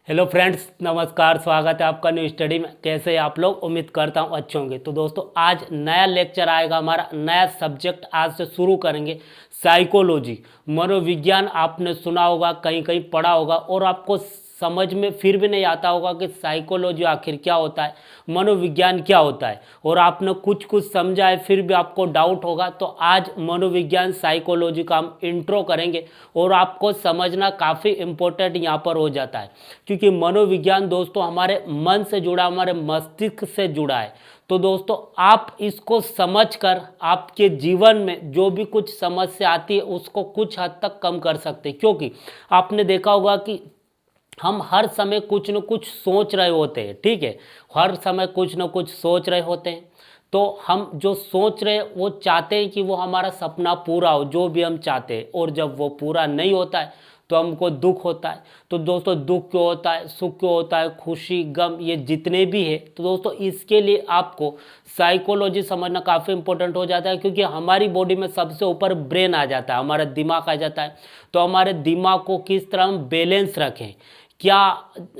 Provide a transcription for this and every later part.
Hello friends, नमस्कार। स्वागत है आपका न्यू स्टडी में। कैसे हैं आप लोग? उम्मीद करता हूँ अच्छे होंगे। तो दोस्तों, आज नया लेक्चर आएगा, हमारा नया सब्जेक्ट आज से शुरू करेंगे, साइकोलॉजी, मनोविज्ञान। आपने सुना होगा, कहीं कहीं पढ़ा होगा, और आपको समझ में फिर भी नहीं आता होगा कि साइकोलॉजी आखिर क्या होता है, मनोविज्ञान क्या होता है, और आपने कुछ कुछ समझा है फिर भी आपको डाउट होगा। तो आज मनोविज्ञान साइकोलॉजी का हम इंट्रो करेंगे, और आपको समझना काफ़ी इम्पोर्टेंट यहाँ पर हो जाता है, क्योंकि मनोविज्ञान दोस्तों हमारे मन से जुड़ा, हमारे मस्तिष्क से जुड़ा है। तो दोस्तों, आप इसको समझकर आपके जीवन में जो भी कुछ समस्या आती है उसको कुछ हद तक कम कर सकते हैं। क्योंकि आपने देखा होगा कि हम हर समय कुछ न कुछ सोच रहे होते हैं, ठीक है, हर समय कुछ न कुछ सोच रहे होते हैं। तो हम जो सोच रहे हैं वो चाहते हैं कि वो हमारा सपना पूरा हो, जो भी हम चाहते हैं, और जब वो पूरा नहीं होता है तो हमको दुख होता है। तो दोस्तों, दुख क्यों होता है, सुख क्यों होता है, खुशी, गम, ये जितने भी है, तो दोस्तों इसके लिए आपको साइकोलॉजी समझना काफ़ी इंपॉर्टेंट हो जाता है। क्योंकि हमारी बॉडी में सबसे ऊपर ब्रेन आ जाता है, हमारा दिमाग आ जाता है। तो हमारे दिमाग को किस तरह हम बैलेंस रखें, क्या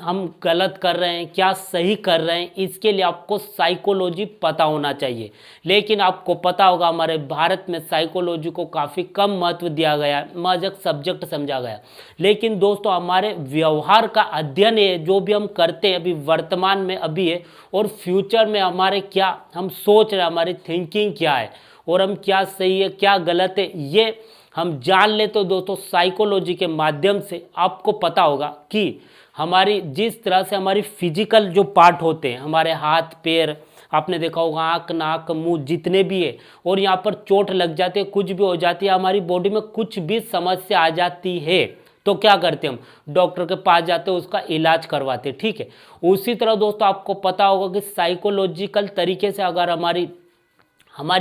हम गलत कर रहे हैं, क्या सही कर रहे हैं, इसके लिए आपको साइकोलॉजी पता होना चाहिए। लेकिन आपको पता होगा, हमारे भारत में साइकोलॉजी को काफ़ी कम महत्व दिया गया, मजाक सब्जेक्ट समझा गया। लेकिन दोस्तों, हमारे व्यवहार का अध्ययन है, जो भी हम करते हैं अभी वर्तमान में अभी है, और फ्यूचर में हमारे क्या हम सोच रहे हैं, हमारी थिंकिंग क्या है, और हम क्या सही है क्या गलत है, ये हम जान ले। तो दोस्तों, साइकोलॉजी के माध्यम से आपको पता होगा कि हमारी जिस तरह से हमारी फिजिकल जो पार्ट होते हैं, हमारे हाथ पैर, आपने देखा होगा आँख नाक मुंह जितने भी है, और यहाँ पर चोट लग जाती है, कुछ भी हो जाती है, हमारी बॉडी में कुछ भी समस्या आ जाती है, तो क्या करते हैं, हम डॉक्टर के पास जाते हैं, उसका इलाज करवाते हैं, ठीक है। उसी तरह दोस्तों, आपको पता होगा कि साइकोलॉजिकल तरीके से अगर हमारी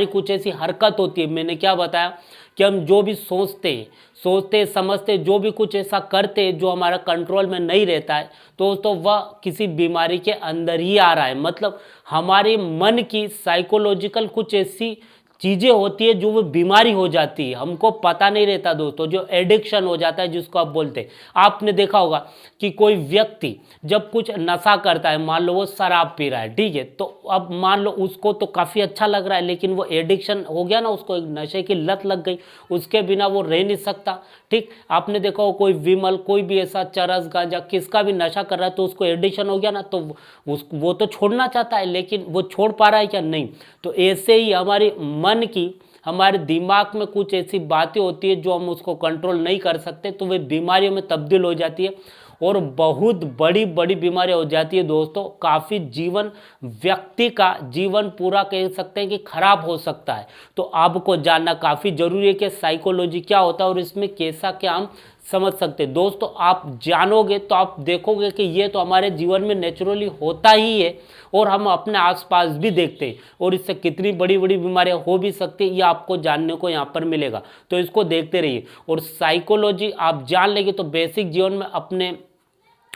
कुछ ऐसी हरकत होती है, मैंने क्या बताया कि हम जो भी सोचते समझते, जो भी कुछ ऐसा करते जो हमारा कंट्रोल में नहीं रहता है, तो वह किसी बीमारी के अंदर ही आ रहा है। मतलब हमारे मन की साइकोलॉजिकल कुछ ऐसी चीज़ें होती है जो वो बीमारी हो जाती है, हमको पता नहीं रहता दोस्तों, जो एडिक्शन हो जाता है जिसको आप बोलते हैं। आपने देखा होगा कि कोई व्यक्ति जब कुछ नशा करता है, मान लो वो शराब पी रहा है, ठीक है, तो अब मान लो उसको तो काफ़ी अच्छा लग रहा है, लेकिन वो एडिक्शन हो गया ना, उसको एक नशे की लत लग गई, उसके बिना वो रह नहीं सकता, ठीक। आपने देखा हो कोई विमल, कोई भी ऐसा चरस गांजा किसका भी नशा कर रहा है, तो उसको एडिक्शन हो गया ना, तो वो तो छोड़ना चाहता है, लेकिन वो छोड़ पा रहा है क्या? नहीं। तो ऐसे ही हमारी मन की, हमारे दिमाग में कुछ ऐसी बातें होती है जो हम उसको कंट्रोल नहीं कर सकते, तो वे बीमारियों में तब्दील हो जाती है, और बहुत बड़ी बड़ी बीमारियां हो जाती है दोस्तों। काफ़ी व्यक्ति का जीवन पूरा कह सकते हैं कि खराब हो सकता है। तो आपको जानना काफ़ी ज़रूरी है कि साइकोलॉजी क्या होता है और इसमें कैसा क्या हम समझ सकते हैं। दोस्तों, आप जानोगे तो आप देखोगे कि ये तो हमारे जीवन में नेचुरली होता ही है, और हम अपने आसपास भी देखते हैं, और इससे कितनी बड़ी बड़ी बीमारियां हो भी सकती है, ये आपको जानने को यहाँ पर मिलेगा। तो इसको देखते रहिए, और साइकोलॉजी आप जान लेंगे तो बेसिक जीवन में अपने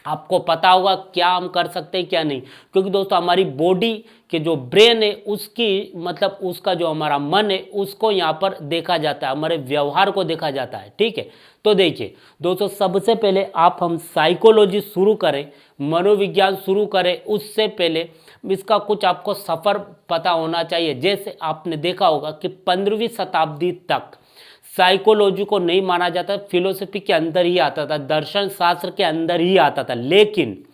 आपको पता होगा क्या हम कर सकते हैं क्या नहीं। क्योंकि दोस्तों, हमारी बॉडी के जो ब्रेन है उसकी, मतलब उसका जो हमारा मन है, उसको यहाँ पर देखा जाता है, हमारे व्यवहार को देखा जाता है, ठीक है। तो देखिए दोस्तों, सबसे पहले हम साइकोलॉजी शुरू करें, मनोविज्ञान शुरू करें, उससे पहले इसका कुछ आपको सफ़र पता होना चाहिए। जैसे आपने देखा होगा कि 15वीं शताब्दी तक साइकोलॉजी को नहीं माना जाता, फिलोसफी के अंदर ही आता था, दर्शन शास्त्र के अंदर ही आता था। लेकिन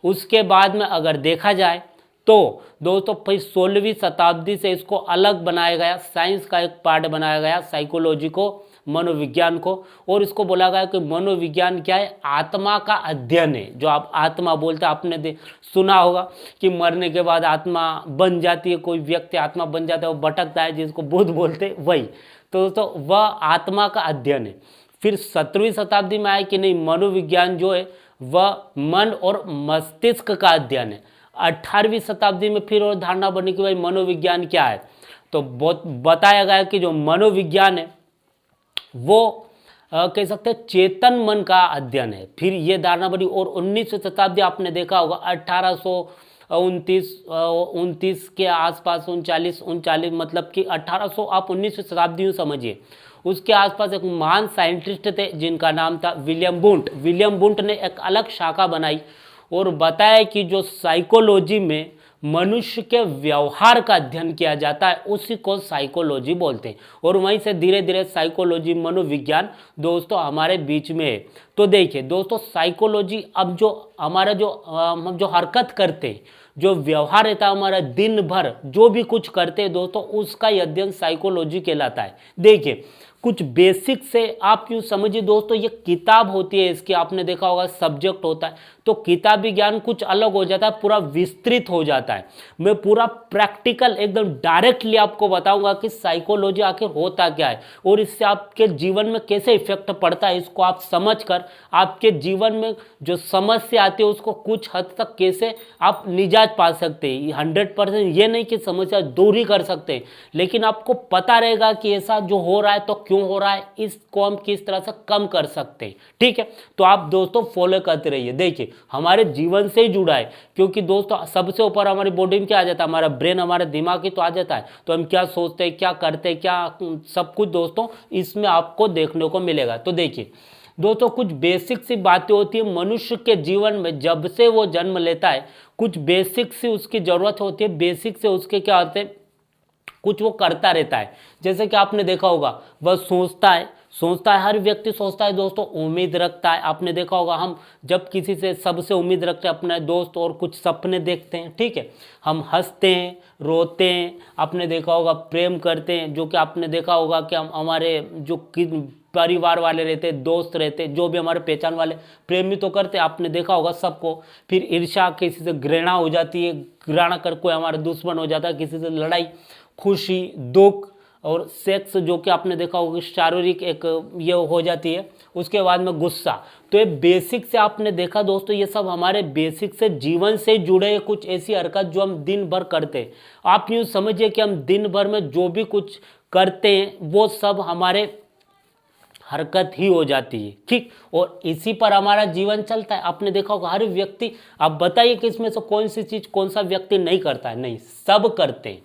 उसके बाद में अगर देखा जाए तो दोस्तों, फिर 16वीं शताब्दी से इसको अलग बनाया गया, साइंस का एक पार्ट बनाया गया साइकोलॉजी को, मनोविज्ञान को, और इसको बोला गया कि मनोविज्ञान क्या है, आत्मा का अध्ययन है। जो आप आत्मा बोलते हैं, आपने सुना होगा कि मरने के बाद आत्मा बन जाती है, कोई व्यक्ति आत्मा बन जाता है, वो भटकता है, जिसको बुद्ध बोलते हैं, वही। तो दोस्तों, वह आत्मा का अध्ययन है। फिर 17वीं शताब्दी में आए कि नहीं, मनोविज्ञान जो है वह मन और मस्तिष्क का अध्ययन है। 18वीं शताब्दी में फिर और धारणा बनी कि भाई मनोविज्ञान क्या है, तो बताया गया कि जो मनोविज्ञान है वो कह सकते हैं चेतन मन का अध्ययन है। फिर ये धारणा बनी, और 19वीं शताब्दी आपने देखा होगा 1829 के आसपास, 39 मतलब कि 1800, आप 19वीं शताब्दी में समझिए, उसके आसपास एक महान साइंटिस्ट थे जिनका नाम था विलियम बुंट ने एक अलग शाखा बनाई, और बताया कि जो साइकोलॉजी में मनुष्य के व्यवहार का अध्ययन किया जाता है उसी को साइकोलॉजी बोलते हैं। और वहीं से धीरे धीरे साइकोलॉजी मनोविज्ञान दोस्तों हमारे बीच में है। तो देखिए दोस्तों, साइकोलॉजी अब जो हमारा हम जो हरकत करते हैं, जो व्यवहार रहता है हमारा, दिन भर जो भी कुछ करते हैं दोस्तों, उसका अध्ययन साइकोलॉजी कहलाता है। देखिए कुछ बेसिक से आप यूँ समझिए दोस्तों, ये किताब होती है, इसकी आपने देखा होगा सब्जेक्ट होता है, तो किताबी ज्ञान कुछ अलग हो जाता है, पूरा विस्तृत हो जाता है। मैं पूरा प्रैक्टिकल एकदम डायरेक्टली आपको बताऊंगा कि साइकोलॉजी आखिर होता क्या है और इससे आपके जीवन में कैसे इफेक्ट पड़ता है। इसको आप समझकर आपके जीवन में जो समस्या आती है उसको कुछ हद तक कैसे आप निजात पा सकते हैं। 100% ये नहीं कि समस्या दूर ही कर सकते हैं, लेकिन आपको पता रहेगा कि ऐसा जो हो रहा है तो क्यों हो रहा है, इसको हम किस तरह से कम कर सकते हैं। ठीक है, तो आप दोस्तों फॉलो करते रहिए। देखिए हमारे जीवन से ही जुड़ा है, क्योंकि दोस्तों सबसे ऊपर हमारी बॉडी में क्या आ जाता है, हमारा ब्रेन, हमारा दिमाग ही तो आ जाता है। तो हम क्या सोचते हैं, क्या करते हैं, क्या सब कुछ दोस्तों इसमें आपको देखने को मिलेगा। तो देखिए दोस्तों, कुछ बेसिक सी बातें होती है मनुष्य के जीवन में। जब से वो जन्म लेता है कुछ बेसिक सी उसकी जरूरत होती है, बेसिक से उसके क्या होते हैं, कुछ वो करता रहता है। जैसे कि आपने देखा होगा वह सोचता है, हर व्यक्ति सोचता है दोस्तों, उम्मीद रखता है। आपने देखा होगा हम जब किसी से सबसे उम्मीद रखते हैं, अपने दोस्त, और कुछ सपने देखते हैं। ठीक है, हम हंसते हैं, रोते हैं, आपने देखा होगा प्रेम करते हैं, जो कि आपने देखा होगा कि हम हमारे जो परिवार वाले रहते, दोस्त रहते, जो भी हमारे पहचान वाले, प्रेम भी तो करते, आपने देखा होगा सबको। फिर ईर्ष्या, किसी से घृणा हो जाती है, घृणा कर कोई हमारा दुश्मन हो जाता है, किसी से लड़ाई, खुशी, दुख, और सेक्स, जो कि आपने देखा होगा शारीरिक एक ये हो जाती है। उसके बाद में गुस्सा। तो ये बेसिक से आपने देखा दोस्तों, ये सब हमारे बेसिक से जीवन से जुड़े कुछ ऐसी हरकत जो हम दिन भर करते हैं। आप यूँ समझिए कि हम दिन भर में जो भी कुछ करते हैं वो सब हमारे हरकत ही हो जाती है। ठीक, और इसी पर हमारा जीवन चलता है। आपने देखा होगा हर व्यक्ति, आप बताइए कि इसमें से कौन सी चीज कौन सा व्यक्ति नहीं करता है, नहीं, सब करते हैं।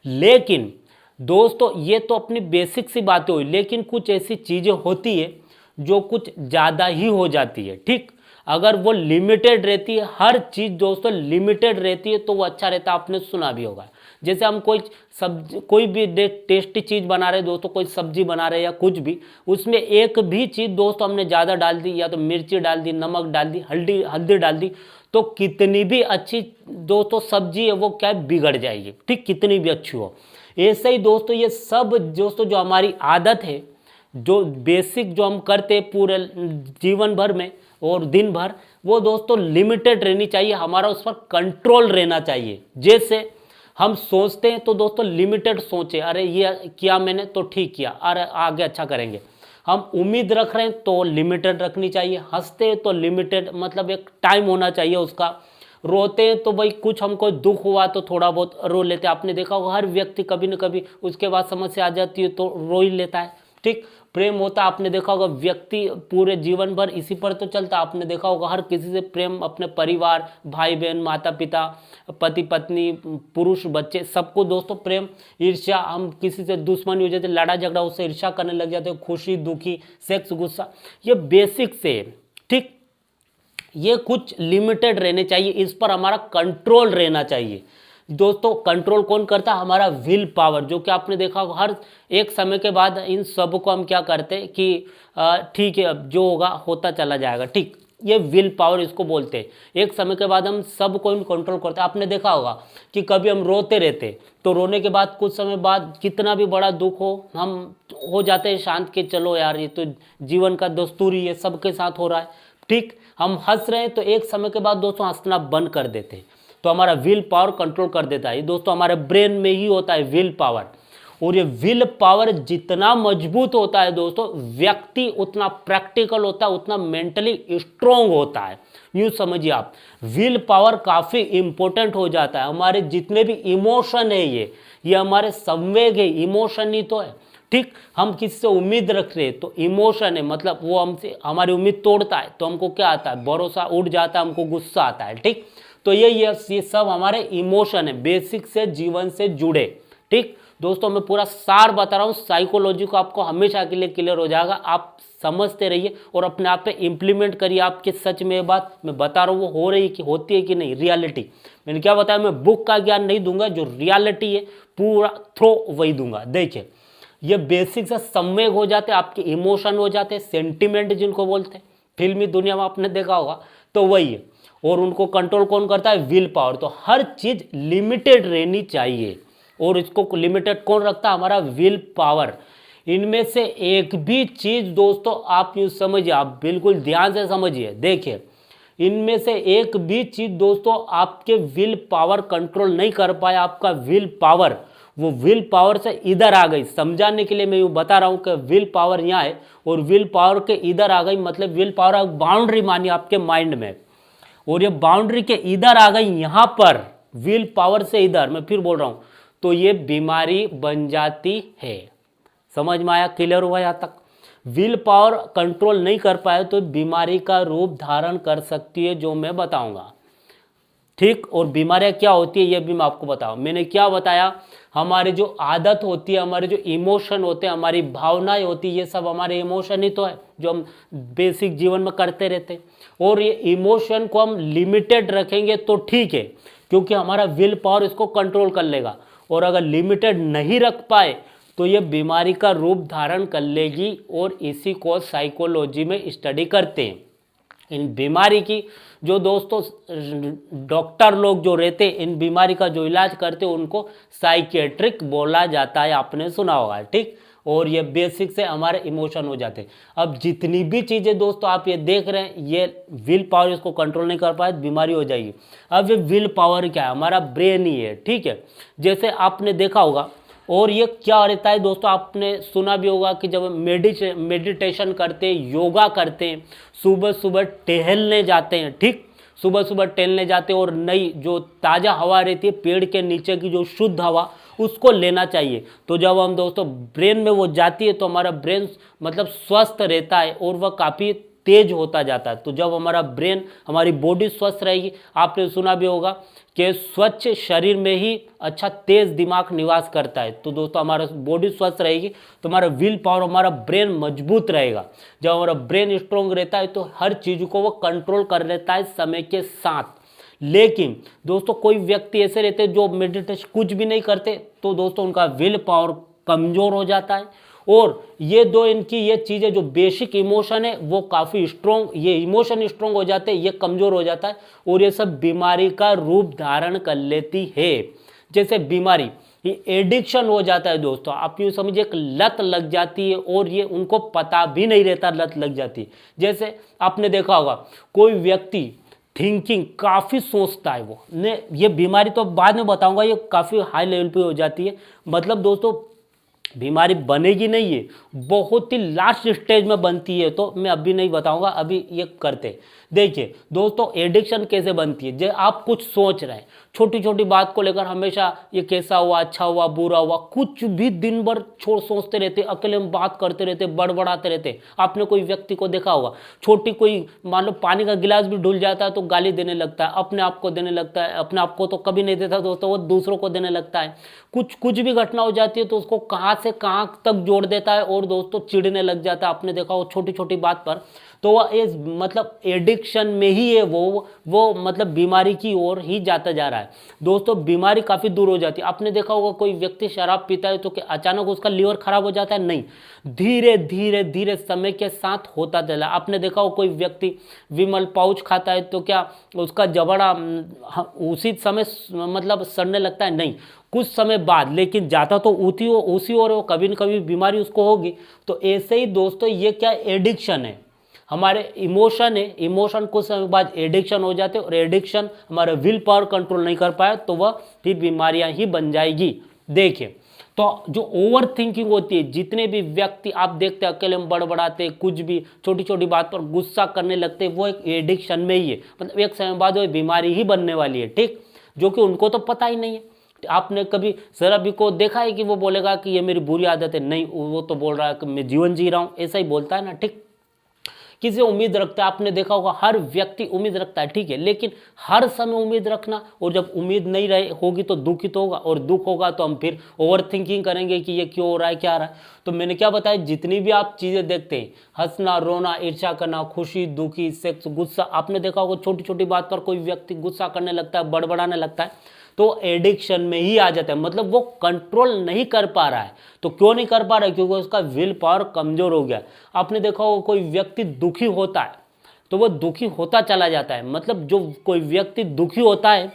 लेकिन दोस्तों ये तो अपनी बेसिक सी बातें हुई, लेकिन कुछ ऐसी चीजें होती है जो कुछ ज़्यादा ही हो जाती है। ठीक, अगर वो लिमिटेड रहती है, हर चीज़ दोस्तों लिमिटेड रहती है तो वो अच्छा रहता है। आपने सुना भी होगा, जैसे हम कोई भी टेस्टी चीज़ बना रहे दोस्तों, कोई सब्जी बना रहे या कुछ भी, उसमें एक भी चीज़ दोस्तों हमने ज़्यादा डाल दी, या तो मिर्ची डाल दी, नमक डाल दी, हल्दी डाल दी, तो कितनी भी अच्छी दोस्तों सब्जी है वो क्या बिगड़ जाएगी। ठीक, कितनी भी अच्छी हो। ऐसे ही दोस्तों ये सब दोस्तों जो हमारी आदत है, जो बेसिक जो हम करते हैं पूरे जीवन भर में और दिन भर, वो दोस्तों लिमिटेड रहनी चाहिए, हमारा उस पर कंट्रोल रहना चाहिए। जैसे हम सोचते हैं तो दोस्तों लिमिटेड सोचें, अरे ये किया मैंने तो ठीक किया, अरे आगे अच्छा करेंगे। हम उम्मीद रख रहे हैं तो लिमिटेड रखनी चाहिए, हंसते हैं तो लिमिटेड, मतलब एक टाइम होना चाहिए उसका। रोते हैं तो भाई कुछ हमको दुख हुआ तो थोड़ा बहुत रो लेते हैं। आपने देखा होगा हर व्यक्ति कभी न कभी उसके बाद समस्या आ जाती है तो रो ही लेता है। ठीक, प्रेम होता है, आपने देखा होगा व्यक्ति पूरे जीवन भर इसी पर तो चलता। आपने देखा होगा हर किसी से प्रेम, अपने परिवार, भाई बहन, माता पिता, पति पत्नी, पुरुष, बच्चे, सबको दोस्तों प्रेम। ईर्ष्या, हम किसी से दुश्मनी हो जाते, लड़ा झगड़ा, उससे ईर्ष्या करने लग जाते, खुशी, दुखी, सेक्स, गुस्सा, ये बेसिक से। ठीक, ये कुछ लिमिटेड रहने चाहिए, इस पर हमारा कंट्रोल रहना चाहिए। दोस्तों कंट्रोल कौन करता है, हमारा विल पावर, जो कि आपने देखा होगा हर एक समय के बाद इन सब को हम क्या करते हैं कि ठीक है अब जो होगा होता चला जाएगा। ठीक, ये विल पावर इसको बोलते हैं। एक समय के बाद हम सब को कंट्रोल करते हैं। आपने देखा होगा कि कभी हम रोते रहते तो रोने के बाद कुछ समय बाद कितना भी बड़ा दुख हो, हम हो जाते हैं शांत के, चलो यार ये तो जीवन का दस्तूर ही है, सबके साथ हो रहा है। ठीक, हम हंस रहे हैं तो एक समय के बाद दोस्तों हंसना बंद कर देते हैं, तो हमारा विल पावर कंट्रोल कर देता है। दोस्तों हमारे ब्रेन में ही होता है विल पावर, और ये विल पावर जितना मजबूत होता है दोस्तों, व्यक्ति उतना प्रैक्टिकल होता है, उतना मेंटली स्ट्रोंग होता है। यूँ समझिए आप, विल पावर काफ़ी इंपॉर्टेंट हो जाता है। हमारे जितने भी इमोशन है, ये हमारे संवेग है, इमोशन ही तो है। ठीक, हम किसी से उम्मीद रख रहे हैं तो इमोशन है, मतलब वो हमसे हमारी उम्मीद तोड़ता है तो हमको क्या आता है, भरोसा उड़ जाता है, हमको गुस्सा आता है। ठीक, तो ये सब हमारे इमोशन है, बेसिक से जीवन से जुड़े। ठीक, दोस्तों मैं पूरा सार बता रहा हूँ साइकोलॉजी को, आपको हमेशा के लिए क्लियर हो जाएगा। आप समझते रहिए और अपने आप पे इम्प्लीमेंट करिए। आपके सच में ये बात मैं बता रहा हूँ वो हो रही कि होती है कि नहीं, रियलिटी। मैंने क्या बताया, मैं बुक का ज्ञान नहीं दूंगा, जो रियलिटी है पूरा थ्रो वही दूंगा। देखिए ये बेसिक से संवेग हो जाते हैं, आपके इमोशन हो जाते हैं, सेंटिमेंट जिनको बोलते हैं, फिल्मी दुनिया में आपने देखा होगा, तो वही है। और उनको कंट्रोल कौन करता है, विल पावर। तो हर चीज लिमिटेड रहनी चाहिए, और इसको लिमिटेड कौन रखता है, हमारा विल पावर। इनमें से एक भी चीज दोस्तों आप यूं समझिए, आप बिल्कुल ध्यान से समझिए, देखिए इनमें से एक भी चीज दोस्तों आपके विल पावर कंट्रोल नहीं कर पाया। आपका विल पावर, वो विल पावर से इधर आ गई। समझाने के लिए मैं यूं बता रहा हूं कि विल पावर यहाँ है और विल पावर के इधर आ गई, मतलब विल पावर बाउंड्री मानिए आपके माइंड में, और ये बाउंड्री के इधर आ गई यहां पर, विल पावर से इधर, मैं फिर बोल रहा हूं, तो ये बीमारी बन जाती है। समझ में आया, क्लियर हुआ यहां तक। विल पावर कंट्रोल नहीं कर पाए तो बीमारी का रूप धारण कर सकती है, जो मैं बताऊंगा, ठीक। और बीमारियां क्या होती है ये भी मैं आपको बताऊं। मैंने क्या बताया, हमारी जो आदत होती है, हमारे जो इमोशन होते हैं, हमारी भावनाएं होती है, ये सब हमारे इमोशन ही तो है जो हम बेसिक जीवन में करते रहते हैं। और ये इमोशन को हम लिमिटेड रखेंगे तो ठीक है, क्योंकि हमारा विल पावर इसको कंट्रोल कर लेगा। और अगर लिमिटेड नहीं रख पाए तो ये बीमारी का रूप धारण कर लेगी, और इसी को साइकोलॉजी में स्टडी करते हैं। इन बीमारी की जो दोस्तों डॉक्टर लोग जो रहते हैं, इन बीमारी का जो इलाज करते हैं, उनको साइकेट्रिक बोला जाता है, आपने सुना होगा, ठीक। और ये बेसिक से हमारे इमोशन हो जाते हैं। अब जितनी भी चीज़ें दोस्तों आप ये देख रहे हैं, ये विल पावर इसको कंट्रोल नहीं कर पाए, बीमारी हो जाएगी। अब ये विल पावर क्या है, हमारा ब्रेन ही है, ठीक है। जैसे आपने देखा होगा, और ये क्या रहता है दोस्तों, आपने सुना भी होगा कि जब मेडिटेशन करते हैं, योगा करते हैं, सुबह सुबह टहलने जाते हैं, ठीक, सुबह सुबह टहलने जाते हैं, और नई जो ताज़ा हवा रहती है, पेड़ के नीचे की जो शुद्ध हवा, उसको लेना चाहिए। तो जब हम दोस्तों ब्रेन में वो जाती है तो हमारा ब्रेन मतलब स्वस्थ रहता है, और वह काफ़ी तेज होता जाता है। तो जब हमारा ब्रेन, हमारी बॉडी स्वस्थ रहेगी, आपने सुना भी होगा कि स्वच्छ शरीर में ही अच्छा तेज दिमाग निवास करता है। तो दोस्तों हमारा बॉडी स्वस्थ रहेगी तो हमारा विल पावर, हमारा ब्रेन मजबूत रहेगा। जब हमारा ब्रेन स्ट्रांग रहता है तो हर चीज़ को वो कंट्रोल कर लेता है समय के साथ। लेकिन दोस्तों कोई व्यक्ति ऐसे रहते हैं जो मेडिटेशन कुछ भी नहीं करते, तो दोस्तों उनका विल पावर कमज़ोर हो जाता है। और ये दो इनकी ये चीज़ें जो बेसिक इमोशन है वो काफ़ी स्ट्रॉन्ग, ये इमोशन स्ट्रॉन्ग हो जाते हैं, ये कमज़ोर हो जाता है, और ये सब बीमारी का रूप धारण कर लेती है। जैसे बीमारी, ये एडिक्शन हो जाता है दोस्तों, आप यूँ समझिए एक लत लग जाती है, और ये उनको पता भी नहीं रहता लत लग जाती है। जैसे आपने देखा होगा कोई व्यक्ति थिंकिंग काफ़ी सोचता है, वो ने ये बीमारी तो बाद में बताऊंगा, ये काफ़ी हाई लेवल पे हो जाती है। मतलब दोस्तों बीमारी बनेगी नहीं है, बहुत ही लास्ट स्टेज में बनती है, तो मैं अभी नहीं बताऊंगा, अभी ये करते। देखिए दोस्तों एडिक्शन कैसे बनती है, जब आप कुछ सोच रहे हैं छोटी छोटी बात को लेकर, हमेशा ये कैसा हुआ, अच्छा हुआ, बुरा हुआ, कुछ भी दिन भर छोड़ सोचते रहते, अकेले में बात करते रहते, बड़बड़ाते रहते। आपने कोई व्यक्ति को देखा होगा, छोटी कोई मान लो पानी का गिलास भी ढुल जाता है तो गाली देने लगता है, अपने आप को देने लगता है, अपने आप को तो कभी नहीं देता दोस्तों, वो दूसरों को देने लगता है। कुछ भी घटना हो जाती है तो उसको कहाँ से कहाँ तक जोड़ देता है, और दोस्तों चिढ़ने लग जाता है। आपने देखा हो छोटी छोटी बात पर, तो वह इस मतलब एडिक्शन में ही है, वो मतलब बीमारी की ओर ही जाता जा रहा है। दोस्तों बीमारी काफ़ी दूर हो जाती है। आपने देखा होगा कोई व्यक्ति शराब पीता है तो क्या अचानक उसका लीवर खराब हो जाता है, नहीं, धीरे धीरे धीरे समय के साथ होता चला। आपने देखा हो कोई व्यक्ति विमल पाउच खाता है तो क्या उसका जबड़ा उसी समय मतलब सड़ने लगता है, नहीं, कुछ समय बाद, लेकिन जाता तो उसी और कभी न कभी बीमारी उसको होगी। तो ऐसे ही दोस्तों ये क्या एडिक्शन है, हमारे इमोशन है, इमोशन कुछ समय बाद एडिक्शन हो जाते हैं, और एडिक्शन हमारा विल पावर कंट्रोल नहीं कर पाए तो वह फिर बीमारियां ही बन जाएगी। देखिए तो जो ओवर थिंकिंग होती है, जितने भी व्यक्ति आप देखते हैं अकेले में बड़बड़ाते, कुछ भी छोटी छोटी बात पर गुस्सा करने लगते, वो एक एडिक्शन में ही है, मतलब एक समय बाद वो बीमारी ही बनने वाली है, ठीक, जो कि उनको तो पता ही नहीं है। आपने कभी शराबी को देखा है कि वो बोलेगा कि ये मेरी बुरी आदत है, नहीं, वो तो बोल रहा है कि मैं जीवन जी रहा हूँ, ऐसा ही बोलता है ना, ठीक। किसी उम्मीद रखता है, आपने देखा होगा हर व्यक्ति उम्मीद रखता है, ठीक है, लेकिन हर समय उम्मीद रखना, और जब उम्मीद नहीं रहे होगी तो दुखित होगा, और दुख होगा तो हम फिर ओवर थिंकिंग करेंगे कि ये क्यों हो रहा है, क्या हो रहा है। तो मैंने क्या बताया, जितनी भी आप चीज़ें देखते हैं, हंसना, रोना, ईर्ष्या करना, खुशी, दुखी, सेक्स, गुस्सा, आपने देखा होगा छोटी छोटी बात पर कोई व्यक्ति गुस्सा करने लगता है, बड़बड़ाने लगता है, तो एडिक्शन में ही आ जाता है, मतलब वो कंट्रोल नहीं कर पा रहा है। तो क्यों नहीं कर पा रहा है, क्योंकि उसका विल पावर कमजोर हो गया। आपने देखा होगा कोई व्यक्ति दुखी होता है तो वो दुखी होता चला जाता है, मतलब जो कोई व्यक्ति दुखी होता है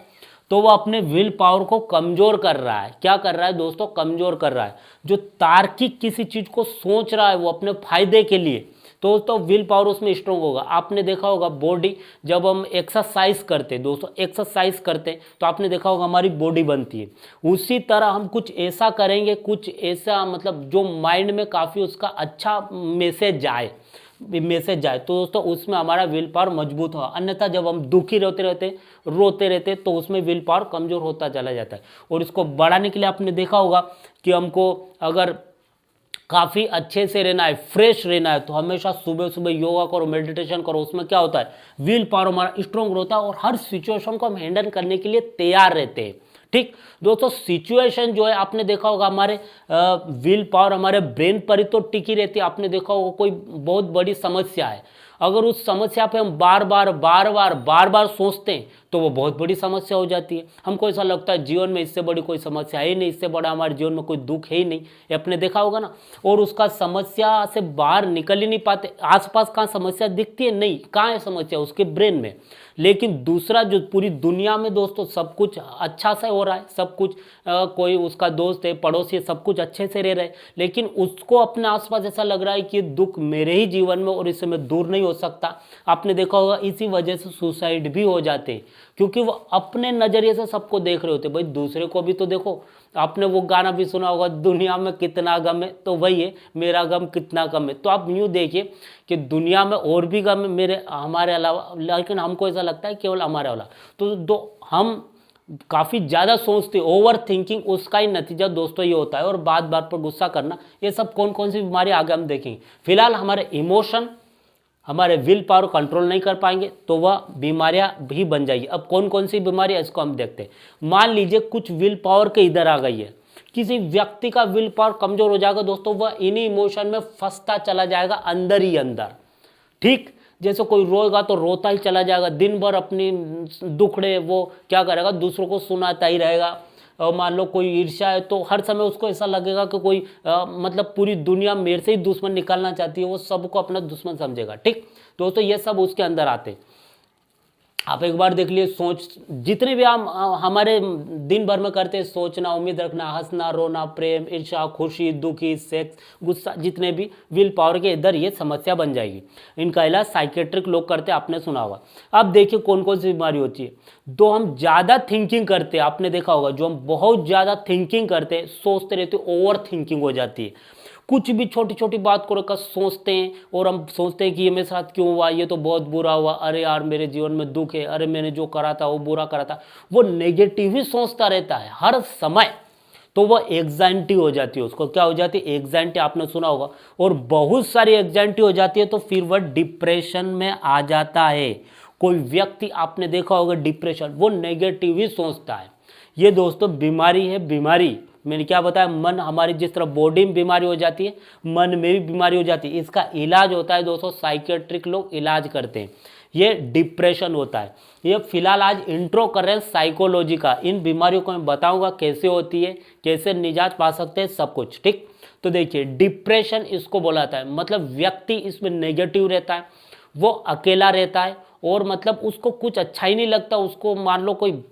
तो वो अपने विल पावर को कमजोर कर रहा है। क्या कर रहा है दोस्तों, कमजोर कर रहा है। जो तार्किक किसी चीज को सोच रहा है वो अपने फायदे के लिए, तो विल पावर उसमें स्ट्रांग होगा। आपने देखा होगा बॉडी, जब हम एक्सरसाइज करते हैं दोस्तों, एक्सरसाइज करते हैं तो आपने देखा होगा हमारी बॉडी बनती है। उसी तरह हम कुछ ऐसा करेंगे, कुछ ऐसा मतलब जो माइंड में काफ़ी उसका अच्छा मैसेज जाए, तो दोस्तों उसमें हमारा विल पावर मजबूत होगा। अन्यथा जब हम दुखी रोते रहते तो उसमें विल पावर कमजोर होता चला जाता है। और इसको बढ़ाने के लिए आपने देखा होगा कि हमको अगर काफ़ी अच्छे से रहना है, फ्रेश रहना है, तो हमेशा सुबह सुबह योगा करो, मेडिटेशन करो। उसमें क्या होता है, विल पावर हमारा स्ट्रांग होता है और हर सिचुएशन को हम हैंडल करने के लिए तैयार रहते हैं। ठीक दोस्तों, सिचुएशन जो है आपने देखा होगा हमारे विल पावर हमारे ब्रेन पर ही तो टिकी रहती है। आपने देखा होगा कोई बहुत बड़ी समस्या है, अगर उस समस्या पे हम बार बार सोचते हैं तो वो बहुत बड़ी समस्या हो जाती है। हमको ऐसा लगता है जीवन में इससे बड़ी कोई समस्या है ही नहीं, इससे बड़ा हमारे जीवन में कोई दुख है ही नहीं, ये आपने देखा होगा ना। और उसका समस्या से बाहर निकल ही नहीं पाते। आसपास कहाँ समस्या दिखती है, नहीं, कहाँ है समस्या, उसके ब्रेन में। लेकिन दूसरा जो पूरी दुनिया में दोस्तों सब कुछ अच्छा से हो रहा है, सब कुछ कोई उसका दोस्त है, पड़ोसी है, सब कुछ अच्छे से रह रहे हैं, लेकिन उसको अपने आसपास ऐसा लग रहा है कि दुख मेरे ही जीवन में और इससे मैं दूर नहीं हो सकता। आपने देखा होगा इसी वजह से सुसाइड भी हो जाते हैं, क्योंकि वो अपने नजरिए से सबको देख रहे होते। भाई दूसरे को भी तो देखो। आपने वो गाना भी सुना होगा, दुनिया में कितना गम है, तो वही है, मेरा गम कितना कम है। तो आप यूँ देखिए कि दुनिया में और भी गम है मेरे हमारे अलावा, लेकिन हमको ऐसा लगता है केवल हमारे वाला। तो हम काफ़ी ज़्यादा सोचते, ओवर थिंकिंग, उसका ही नतीजा दोस्तों ये होता है। और बात बात पर गुस्सा करना, ये सब कौन कौन सी बीमारी आगे हम देखेंगे। फिलहाल हमारे इमोशन हमारे विल पावर कंट्रोल नहीं कर पाएंगे तो वह बीमारियां भी बन जाएगी। अब कौन कौन सी बीमारी है इसको हम देखते हैं। मान लीजिए कुछ विल पावर के इधर आ गई है, किसी व्यक्ति का विल पावर कमजोर हो जाएगा दोस्तों, वह इन्हीं इमोशन में फंसता चला जाएगा अंदर ही अंदर। ठीक, जैसे कोई रोएगा तो रोता ही चला जाएगा, दिन भर अपनी दुखड़े वो क्या करेगा, दूसरों को सुनाता ही रहेगा। और मान लो कोई ईर्ष्या है तो हर समय उसको ऐसा लगेगा कि कोई मतलब पूरी दुनिया मेरे से ही दुश्मन निकालना चाहती है, वो सबको अपना दुश्मन समझेगा। ठीक दोस्तों, ये सब उसके अंदर आते। आप एक बार देख लिए, सोच जितने भी हम हमारे दिन भर में करते हैं, सोचना, उम्मीद रखना, हंसना, रोना, प्रेम, ईर्ष्या, खुशी, दुखी, सेक्स, गुस्सा, जितने भी विल पावर के इधर ये समस्या बन जाएगी। इनका इलाज साइकेट्रिक लोग करते हैं, आपने सुना होगा। अब देखिए कौन कौन सी बीमारी होती है। तो हम ज़्यादा थिंकिंग करते हैं, आपने देखा होगा, जो हम बहुत ज़्यादा थिंकिंग करते हैं, सोचते रहते, ओवर थिंकिंग हो जाती है। कुछ भी छोटी छोटी बात को लेकर सोचते हैं और हम सोचते हैं कि ये मेरे साथ क्यों हुआ, ये तो बहुत बुरा हुआ, अरे यार मेरे जीवन में दुख है, अरे मैंने जो करा था वो बुरा करा था। वो नेगेटिव ही सोचता रहता है हर समय। तो वह एग्जाइटी हो जाती है, उसको क्या हो जाती है, एग्जाइटी, आपने सुना होगा। और बहुत सारी एग्जाइटी हो जाती है तो फिर वह डिप्रेशन में आ जाता है। कोई व्यक्ति आपने देखा होगा डिप्रेशन, वो नेगेटिव ही सोचता है। ये दोस्तों बीमारी है, बीमारी। मैंने क्या बताया, मन हमारी जिस तरह बॉडी में बीमारी हो जाती है, मन में भी बीमारी हो जाती है। इसका इलाज होता है दोस्तों, साइकेट्रिक लोग इलाज करते हैं। ये डिप्रेशन होता है। ये फिलहाल आज इंट्रो कर रहे हैं साइकोलॉजी का। इन बीमारियों को मैं बताऊंगा कैसे होती है, कैसे निजात पा सकते हैं, सब कुछ। ठीक, तो देखिए डिप्रेशन इसको बोलाता है, मतलब व्यक्ति इसमें नेगेटिव रहता है, वो अकेला रहता है और मतलब उसको कुछ अच्छा ही नहीं लगता। उसको मान लो कोई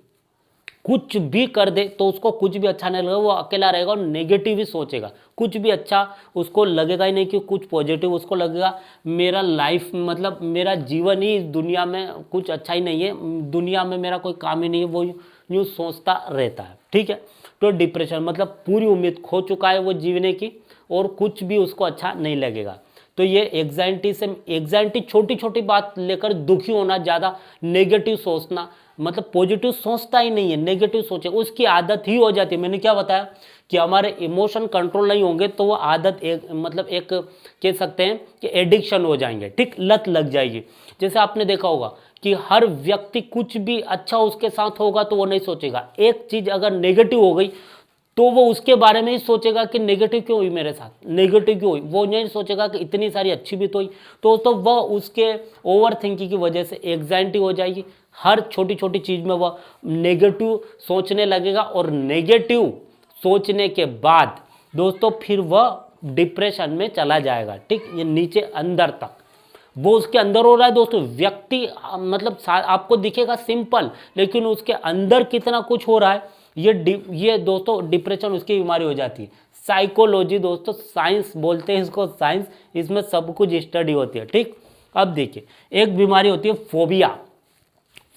कुछ भी कर दे तो उसको कुछ भी अच्छा नहीं लगेगा, वो अकेला रहेगा और नेगेटिव ही सोचेगा, कुछ भी अच्छा उसको लगेगा ही नहीं कि कुछ पॉजिटिव उसको लगेगा। मेरा लाइफ मतलब मेरा जीवन ही दुनिया में कुछ अच्छा ही नहीं है, दुनिया में मेरा कोई काम ही नहीं है, वो यूँ सोचता रहता है। ठीक है, तो डिप्रेशन मतलब पूरी उम्मीद खो चुका है वो जीने की और कुछ भी उसको अच्छा नहीं लगेगा। तो ये एग्जाइटी छोटी छोटी बात लेकर दुखी होना, ज़्यादा नेगेटिव सोचना, मतलब पॉजिटिव सोचता ही नहीं है, नेगेटिव सोचे, उसकी आदत ही हो जाती है। मैंने क्या बताया कि हमारे इमोशन कंट्रोल नहीं होंगे तो वो आदत एक कह सकते हैं कि एडिक्शन हो जाएंगे, ठीक, लत लग जाएगी। जैसे आपने देखा होगा कि हर व्यक्ति कुछ भी अच्छा उसके साथ होगा तो वो नहीं सोचेगा, एक चीज अगर नेगेटिव हो गई तो वो उसके बारे में ही सोचेगा कि नेगेटिव क्यों हुई मेरे साथ, नेगेटिव क्यों हुई, वो नहीं सोचेगा कि इतनी सारी अच्छी भी तो हुई। तो वह उसके ओवर थिंकिंग की वजह से एग्जाइटी हो जाएगी, हर छोटी छोटी चीज में वह नेगेटिव सोचने लगेगा और नेगेटिव सोचने के बाद दोस्तों फिर वह डिप्रेशन में चला जाएगा, ठीक, ये नीचे अंदर तक वो उसके अंदर हो रहा है दोस्तों। व्यक्ति मतलब आपको दिखेगा सिंपल, लेकिन उसके अंदर कितना कुछ हो रहा है, ये दोस्तों डिप्रेशन उसकी बीमारी हो जाती है। साइकोलॉजी दोस्तों, साइंस बोलते हैं इसको, साइंस, इसमें सब कुछ स्टडी होती है, ठीक। अब देखिए एक बीमारी होती है फोबिया।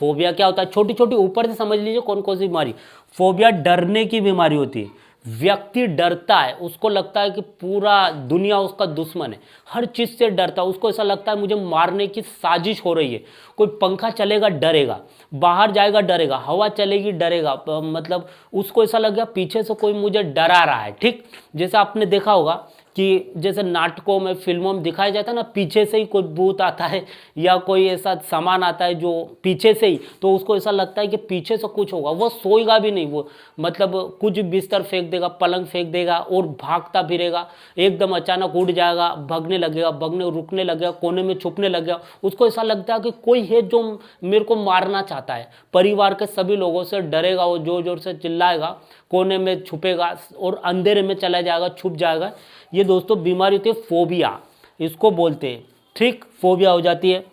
फोबिया क्या होता है, छोटी छोटी ऊपर से समझ लीजिए कौन कौन सी बीमारी। फोबिया डरने की बीमारी होती है, व्यक्ति डरता है, उसको लगता है कि पूरा दुनिया उसका दुश्मन है, हर चीज से डरता है, उसको ऐसा लगता है मुझे मारने की साजिश हो रही है। कोई पंखा चलेगा डरेगा, बाहर जाएगा डरेगा, हवा चलेगी डरेगा, मतलब उसको ऐसा लग गया पीछे से कोई मुझे डरा रहा है, ठीक। जैसे आपने देखा होगा कि जैसे नाटकों में, फिल्मों में दिखाया जाता है ना, पीछे से ही कोई भूत आता है या कोई ऐसा सामान आता है जो पीछे से ही, तो उसको ऐसा लगता है कि पीछे से कुछ होगा, वो सोएगा भी नहीं, वो मतलब कुछ बिस्तर फेंक देगा, पलंग फेंक देगा और भागता फिरेगा, एकदम अचानक उड़ जाएगा, भागने लगेगा, रुकने लगेगा, कोने में छुपने लगेगा। उसको ऐसा लगता है कि कोई है जो मेरे को मारना चाहता है, परिवार के सभी लोगों से डरेगा, वो जोर जोर से चिल्लाएगा, कोने में छुपेगा और अंधेरे में चला जाएगा, छुप जाएगा। ये दोस्तों बीमारी होती है फोबिया, इसको बोलते हैं, ठीक, फोबिया हो जाती है।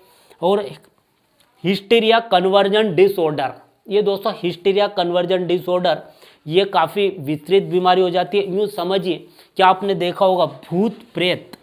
और हिस्टीरिया कन्वर्जन डिसऑर्डर, ये दोस्तों हिस्टीरिया कन्वर्जन डिसऑर्डर ये काफ़ी विस्तृत बीमारी हो जाती है। यूँ समझिए कि आपने देखा होगा भूत प्रेत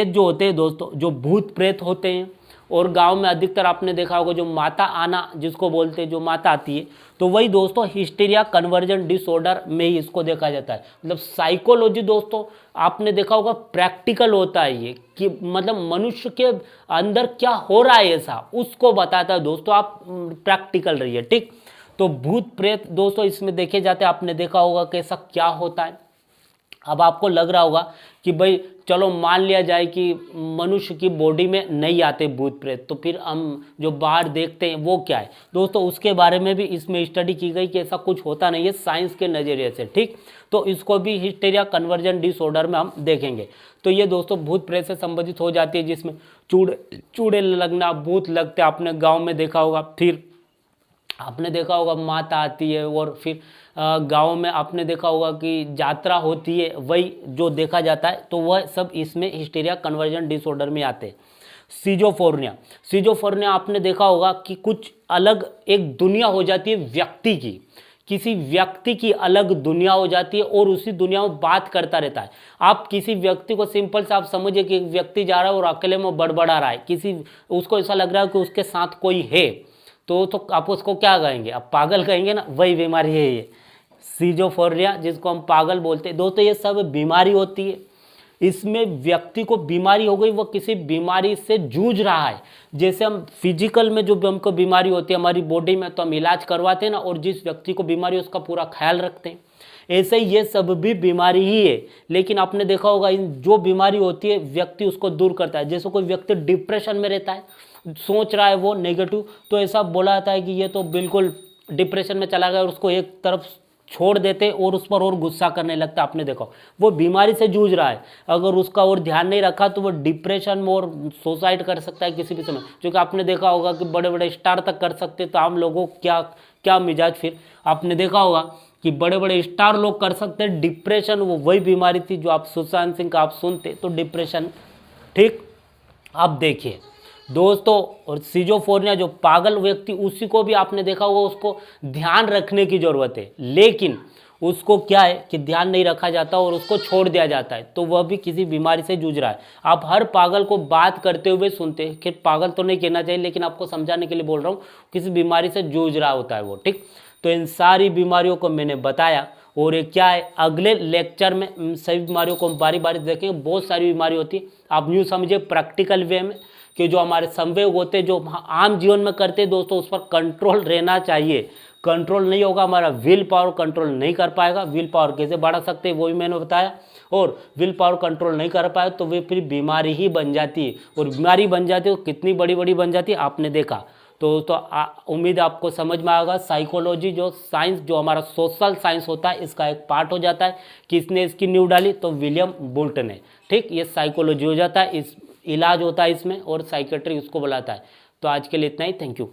जो होते हैं दोस्तों, जो भूत प्रेत होते हैं, और गांव में अधिकतर आपने देखा होगा जो माता आना जिसको बोलते हैं, जो माता आती है, तो वही दोस्तों हिस्टीरिया कन्वर्जन डिसऑर्डर में ही इसको देखा जाता है। मतलब साइकोलॉजी दोस्तों आपने देखा होगा प्रैक्टिकल होता है ये, कि मतलब मनुष्य के अंदर क्या हो रहा है ऐसा उसको बताता है दोस्तों, आप प्रैक्टिकल रहिए, ठीक। तो भूत प्रेत दोस्तों इसमें देखे जाते हैं, आपने देखा होगा कि ऐसा क्या होता है। अब आपको लग रहा होगा कि भाई चलो मान लिया जाए कि मनुष्य की बॉडी में नहीं आते भूत प्रेत, तो फिर हम जो बाहर देखते हैं वो क्या है दोस्तों, उसके बारे में भी इसमें स्टडी की गई कि ऐसा कुछ होता नहीं है साइंस के नज़रिए से, ठीक। तो इसको भी हिस्टीरिया कन्वर्जन डिसऑर्डर में हम देखेंगे। तो ये दोस्तों भूत प्रेत से संबंधित हो जाती है, जिसमें चूड़े लगना, भूत लगते आपने गाँव में देखा होगा। फिर आपने देखा होगा माता आती है, और फिर गांव में आपने देखा होगा कि यात्रा होती है, वही जो देखा जाता है, तो वह सब इसमें हिस्टीरिया कन्वर्जन डिसऑर्डर में आते हैं। सीजोफ्रेनिया आपने देखा होगा कि कुछ अलग एक दुनिया हो जाती है व्यक्ति की, किसी व्यक्ति की अलग दुनिया हो जाती है और उसी दुनिया में बात करता रहता है। आप किसी व्यक्ति को सिंपल से आप समझिए कि एक व्यक्ति जा रहा है और अकेले में बड़बड़ा रहा है, उसको ऐसा लग रहा है कि उसके साथ कोई है, तो आप उसको क्या कहेंगे, आप पागल कहेंगे ना, वही बीमारी है ये सीजोफ्रेनिया, जिसको हम पागल बोलते हैं दोस्तों। ये सब बीमारी होती है, इसमें व्यक्ति को बीमारी हो गई, वो किसी बीमारी से जूझ रहा है। जैसे हम फिजिकल में जो हमको बीमारी होती है हमारी बॉडी में, तो हम इलाज करवाते हैं ना, और जिस व्यक्ति को बीमारी है उसका पूरा ख्याल रखते हैं, ऐसे ही ये सब भी बीमारी ही है। लेकिन आपने देखा होगा इन जो बीमारी होती है व्यक्ति उसको दूर करता है। जैसे कोई व्यक्ति डिप्रेशन में रहता है, सोच रहा है वो नेगेटिव, तो ऐसा बोला जाता है कि ये तो बिल्कुल डिप्रेशन में चला गया, और उसको एक तरफ छोड़ देते और उस पर और गुस्सा करने लगता। आपने देखा वो बीमारी से जूझ रहा है, अगर उसका और ध्यान नहीं रखा तो वो डिप्रेशन में और सुसाइड कर सकता है किसी भी समय। क्योंकि आपने देखा होगा कि बड़े बड़े स्टार तक कर सकते, तो आम लोगों क्या मिजाज। फिर आपने देखा होगा कि बड़े बड़े स्टार लोग कर सकते हैं डिप्रेशन, वो वही बीमारी थी जो आप सुशांत सिंह का आप सुनते तो डिप्रेशन, ठीक। अब देखिए दोस्तों, और सीजोफ्रेनिया जो पागल व्यक्ति, उसी को भी आपने देखा होगा उसको ध्यान रखने की ज़रूरत है, लेकिन उसको क्या है कि ध्यान नहीं रखा जाता और उसको छोड़ दिया जाता है, तो वह भी किसी बीमारी से जूझ रहा है। आप हर पागल को बात करते हुए सुनते हैं, कि पागल तो नहीं कहना चाहिए, लेकिन आपको समझाने के लिए बोल रहा हूँ, किसी बीमारी से जूझ रहा होता है वो, ठीक। तो इन सारी बीमारियों को मैंने बताया, और ये क्या है अगले लेक्चर में सभी बीमारियों को बारी बारी देखेंगे। बहुत सारी बीमारी होती है, आप यूँ समझिए प्रैक्टिकल वे में कि जो हमारे संवेग होते हैं, जो हम आम जीवन में करते हैं दोस्तों, उस पर कंट्रोल रहना चाहिए। कंट्रोल नहीं होगा, हमारा विल पावर कंट्रोल नहीं कर पाएगा। विल पावर कैसे बढ़ा सकते हैं वही मैंने बताया। और विल पावर कंट्रोल नहीं कर पाए तो वे फिर बीमारी ही बन जाती है, और बीमारी बन जाती है तो कितनी बड़ी बड़ी बन जाती है आपने देखा। तो उम्मीद आपको समझ में आएगा। साइकोलॉजी जो साइंस, जो हमारा सोशल साइंस होता है, इसका एक पार्ट हो जाता है। किसने इसकी नींव डाली? तो विलियम बुल्ट ने। ठीक, ये साइकोलॉजी हो जाता है, इस इलाज होता है इसमें, और साइकेट्री उसको बुलाता है। तो आज के लिए इतना ही, थैंक यू।